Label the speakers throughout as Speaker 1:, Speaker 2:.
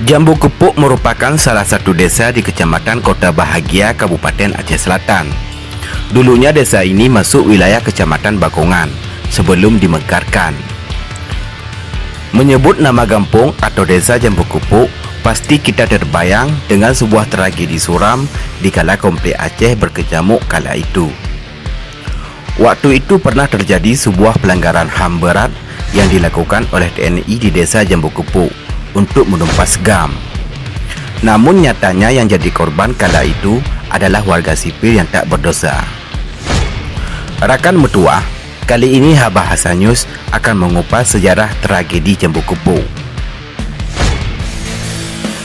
Speaker 1: Jambu Kepuk merupakan salah satu desa di Kecamatan Kota Bahagia, Kabupaten Aceh Selatan. Dulunya desa ini masuk wilayah Kecamatan Bakongan sebelum dimekarkan. Menyebut nama kampung atau desa Jambu Kepuk, pasti kita terbayang dengan sebuah tragedi suram di kala konflik Aceh berkecamuk kala itu. Waktu itu pernah terjadi sebuah pelanggaran HAM berat yang dilakukan oleh TNI di desa Jambu Kepuk untuk menumpas GAM. Namun nyatanya yang jadi korban kala itu adalah warga sipil yang tak berdosa. Rakan Metua, kali ini Habah Hassanius akan mengupas sejarah tragedi Jambu Kepuk.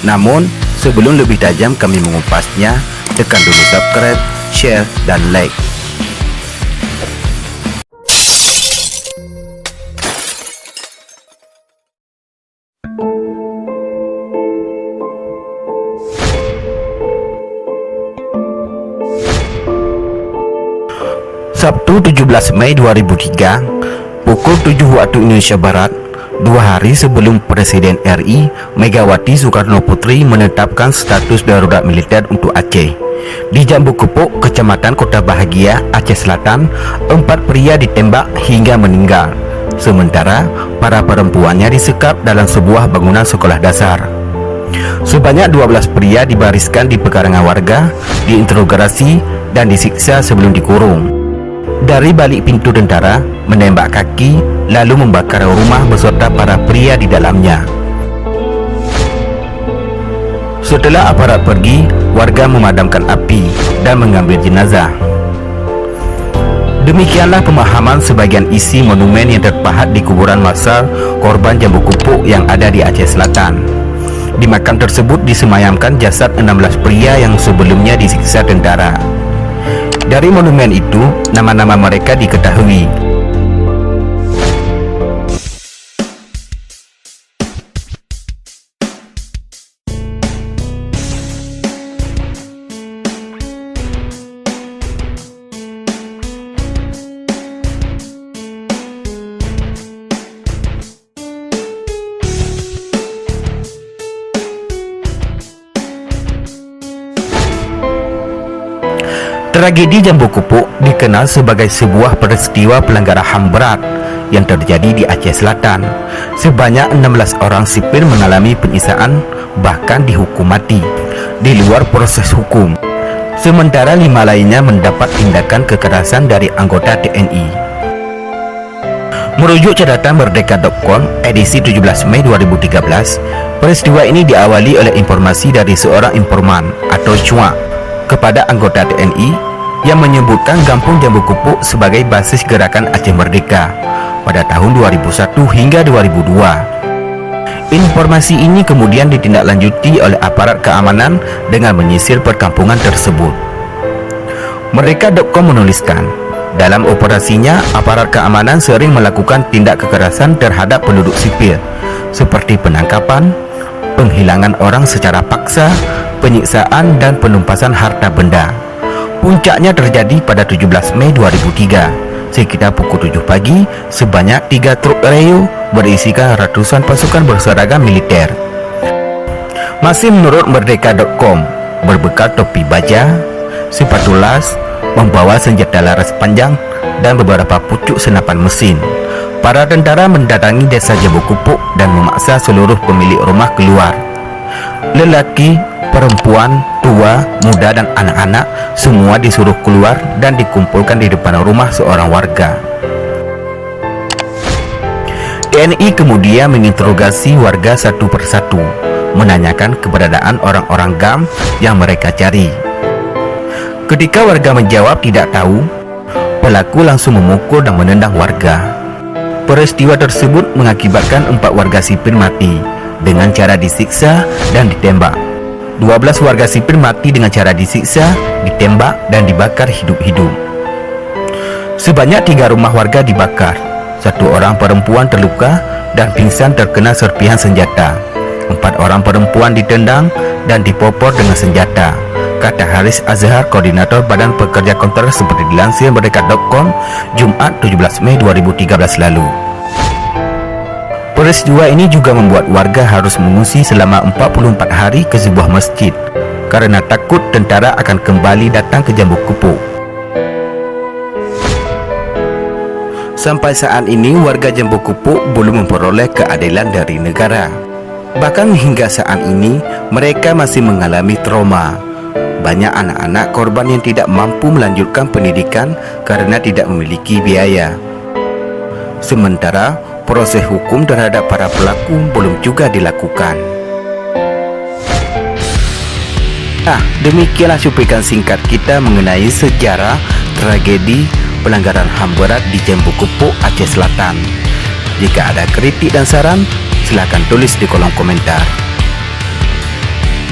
Speaker 1: Namun, sebelum lebih tajam kami mengupasnya, tekan dulu subscribe, share, dan like. Sabtu 17 Mei 2003, pukul 7 waktu Indonesia Barat, 2 hari sebelum Presiden RI Megawati Soekarno Putri menetapkan status darurat militer untuk Aceh. Di Jambu Kepuk, Kecamatan Kota Bahagia, Aceh Selatan, 4 pria ditembak hingga meninggal. Sementara para perempuannya disekap dalam sebuah bangunan sekolah dasar. Sebanyak 12 pria dibariskan di pekarangan warga, diinterogasi dan disiksa sebelum dikurung. Dari balik pintu tentara, menembak kaki, lalu membakar rumah beserta para pria di dalamnya. Setelah aparat pergi, warga memadamkan api dan mengambil jenazah. Demikianlah pemahaman sebagian isi monumen yang terpahat di kuburan massal korban Jambu Kepuk yang ada di Aceh Selatan. Di makam tersebut disemayamkan jasad 16 pria yang sebelumnya disiksa tentara. Dari monumen itu, nama-nama mereka diketahui. Tragedi Jambu Kepuk dikenal sebagai sebuah peristiwa pelanggaran HAM berat yang terjadi di Aceh Selatan. Sebanyak 16 orang sipil mengalami penyiksaan, bahkan dihukum mati di luar proses hukum. Sementara 5 lainnya mendapat tindakan kekerasan dari anggota TNI. Merujuk catatan Merdeka.com edisi 17 Mei 2013, peristiwa ini diawali oleh informasi dari seorang informan atau cuak kepada anggota TNI yang menyebutkan kampung Jambu Kepuk sebagai basis gerakan Aceh Merdeka pada tahun 2001 hingga 2002. Informasi ini kemudian ditindaklanjuti oleh aparat keamanan dengan menyisir perkampungan tersebut. Merdeka.com menuliskan, dalam operasinya aparat keamanan sering melakukan tindak kekerasan terhadap penduduk sipil seperti penangkapan, penghilangan orang secara paksa, penyiksaan dan penumpasan harta benda. Puncaknya terjadi pada 17 Mei 2003, sekitar pukul 7 pagi, sebanyak 3 truk reo berisikan ratusan pasukan berseragam militer. Masih menurut Merdeka.com, berbekal topi baja, sepatu las, membawa senjata laras panjang dan beberapa pucuk senapan mesin, para tentara mendatangi desa Jambu Kepuk dan memaksa seluruh pemilik rumah keluar. Lelaki, perempuan, tua, muda dan anak-anak semua disuruh keluar dan dikumpulkan di depan rumah seorang warga. TNI kemudian menginterogasi warga satu persatu, menanyakan keberadaan orang-orang GAM yang mereka cari. Ketika warga menjawab tidak tahu, pelaku langsung memukul dan menendang warga. Peristiwa tersebut mengakibatkan 4 warga sipil mati dengan cara disiksa dan ditembak. 12 warga sipil mati dengan cara disiksa, ditembak, dan dibakar hidup-hidup. Sebanyak 3 rumah warga dibakar. 1 orang perempuan terluka dan pingsan terkena serpihan senjata. 4 orang perempuan ditendang dan dipopor dengan senjata, kata Haris Azhar, Koordinator Badan Pekerja Kontrak seperti dilansir Merdeka.com Jumat 17 Mei 2013 lalu. Peristiwa ini juga membuat warga harus mengungsi selama 44 hari ke sebuah masjid karena takut tentara akan kembali datang ke Jambu Kupuk. Sampai saat ini, warga Jambu Kupuk belum memperoleh keadilan dari negara. Bahkan hingga saat ini, mereka masih mengalami trauma. Banyak anak-anak korban yang tidak mampu melanjutkan pendidikan karena tidak memiliki biaya. Sementara, proses hukum terhadap para pelaku belum juga dilakukan. Nah, demikianlah cuplikan singkat kita mengenai sejarah tragedi pelanggaran HAM berat di Jambu Kupuk, Aceh Selatan. Jika ada kritik dan saran, silakan tulis di kolom komentar.